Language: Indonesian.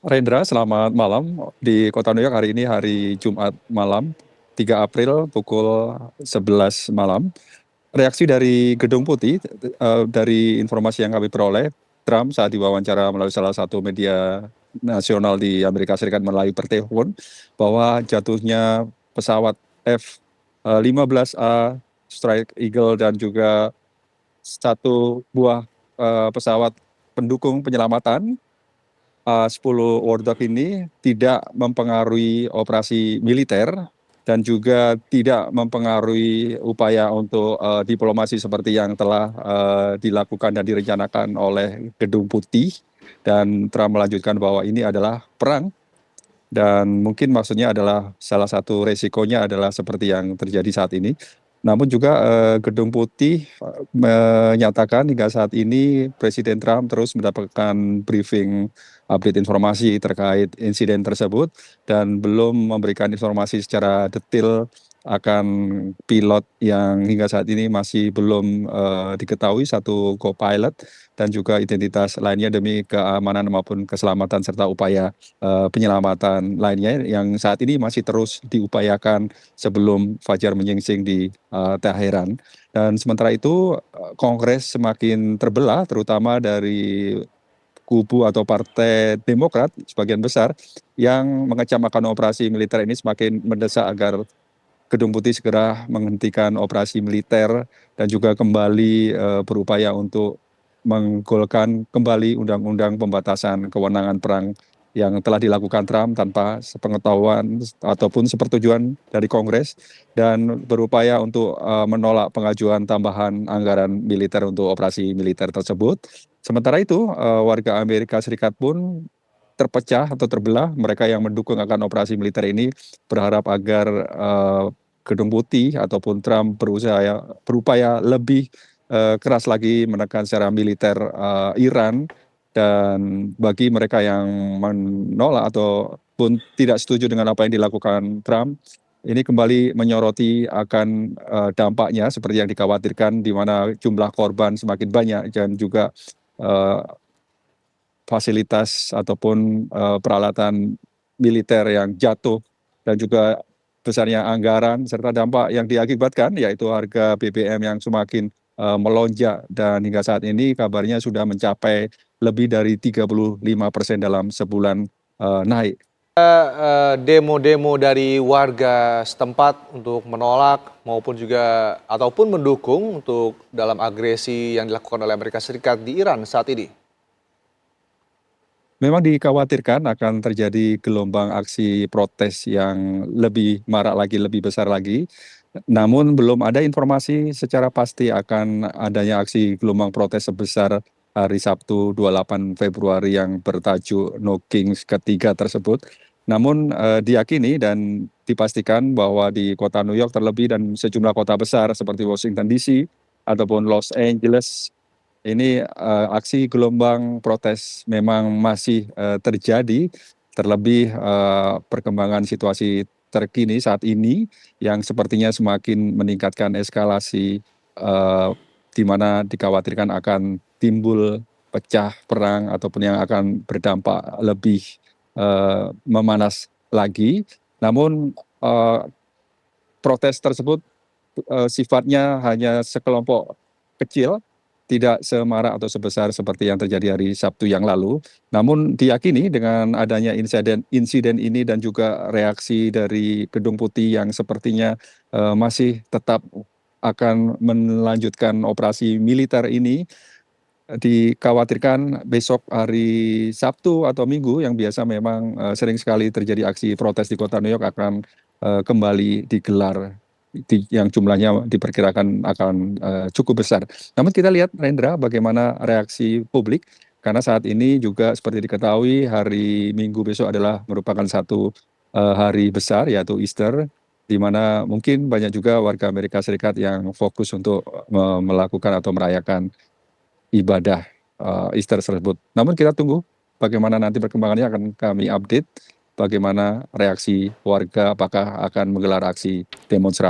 Rendra, selamat malam. Di kota New York hari ini hari Jumat malam, 3 April pukul 11 malam. Reaksi dari Gedung Putih, dari informasi yang kami peroleh, Trump saat diwawancara melalui salah satu media nasional di Amerika Serikat melalui pertelepon bahwa jatuhnya pesawat F-15A Strike Eagle dan juga satu buah pesawat pendukung penyelamatan A-10 War Dog ini tidak mempengaruhi operasi militer dan juga tidak mempengaruhi upaya untuk diplomasi seperti yang telah dilakukan dan direncanakan oleh Gedung Putih. Dan Trump melanjutkan bahwa ini adalah perang dan mungkin maksudnya adalah salah satu resikonya adalah seperti yang terjadi saat ini. Namun juga Gedung Putih menyatakan hingga saat ini Presiden Trump terus mendapatkan briefing update informasi terkait insiden tersebut dan belum memberikan informasi secara detail akan pilot yang hingga saat ini masih belum diketahui, satu co-pilot dan juga identitas lainnya demi keamanan maupun keselamatan serta upaya penyelamatan lainnya yang saat ini masih terus diupayakan sebelum fajar menyingsing di Teheran. Dan sementara itu Kongres semakin terbelah terutama dari kubu atau partai Demokrat sebagian besar yang mengecam akan operasi militer ini semakin mendesak agar Gedung Putih segera menghentikan operasi militer dan juga kembali berupaya untuk menggolkan kembali undang-undang pembatasan kewenangan perang yang telah dilakukan Trump tanpa sepengetahuan ataupun sepersetujuan dari Kongres dan berupaya untuk menolak pengajuan tambahan anggaran militer untuk operasi militer tersebut. Sementara itu warga Amerika Serikat pun terpecah atau terbelah. Mereka yang mendukung akan operasi militer ini berharap agar Gedung Putih ataupun Trump berupaya lebih keras lagi menekan secara militer Iran. Dan bagi mereka yang menolak ataupun tidak setuju dengan apa yang dilakukan Trump, ini kembali menyoroti akan dampaknya seperti yang dikhawatirkan di mana jumlah korban semakin banyak dan juga fasilitas ataupun peralatan militer yang jatuh dan juga besarnya anggaran serta dampak yang diakibatkan yaitu harga BBM yang semakin melonjak dan hingga saat ini kabarnya sudah mencapai lebih dari 35% dalam sebulan naik. Demo-demo dari warga setempat untuk menolak maupun juga ataupun mendukung untuk dalam agresi yang dilakukan oleh Amerika Serikat di Iran saat ini. Memang dikhawatirkan akan terjadi gelombang aksi protes yang lebih marak lagi, lebih besar lagi. Namun belum ada informasi secara pasti akan adanya aksi gelombang protes sebesar hari Sabtu 28 Februari yang bertajuk No Kings ketiga tersebut. Namun diyakini dan dipastikan bahwa di kota New York terlebih dan sejumlah kota besar seperti Washington DC ataupun Los Angeles, ini aksi gelombang protes memang masih terjadi, terlebih perkembangan situasi terkini saat ini yang sepertinya semakin meningkatkan eskalasi di mana dikhawatirkan akan timbul pecah perang ataupun yang akan berdampak lebih memanas lagi. Namun protes tersebut sifatnya hanya sekelompok kecil, tidak semarak atau sebesar seperti yang terjadi hari Sabtu yang lalu. Namun diyakini dengan adanya insiden ini dan juga reaksi dari Gedung Putih yang sepertinya masih tetap akan melanjutkan operasi militer ini, dikhawatirkan besok hari Sabtu atau Minggu yang biasa memang sering sekali terjadi aksi protes di kota New York akan kembali digelar yang jumlahnya diperkirakan akan cukup besar. Namun kita lihat Rendra bagaimana reaksi publik karena saat ini juga seperti diketahui hari Minggu besok adalah merupakan satu hari besar yaitu Easter, di mana mungkin banyak juga warga Amerika Serikat yang fokus untuk melakukan atau merayakan ibadah Easter tersebut. Namun kita tunggu bagaimana nanti perkembangannya, akan kami update bagaimana reaksi warga, apakah akan menggelar aksi demonstrasi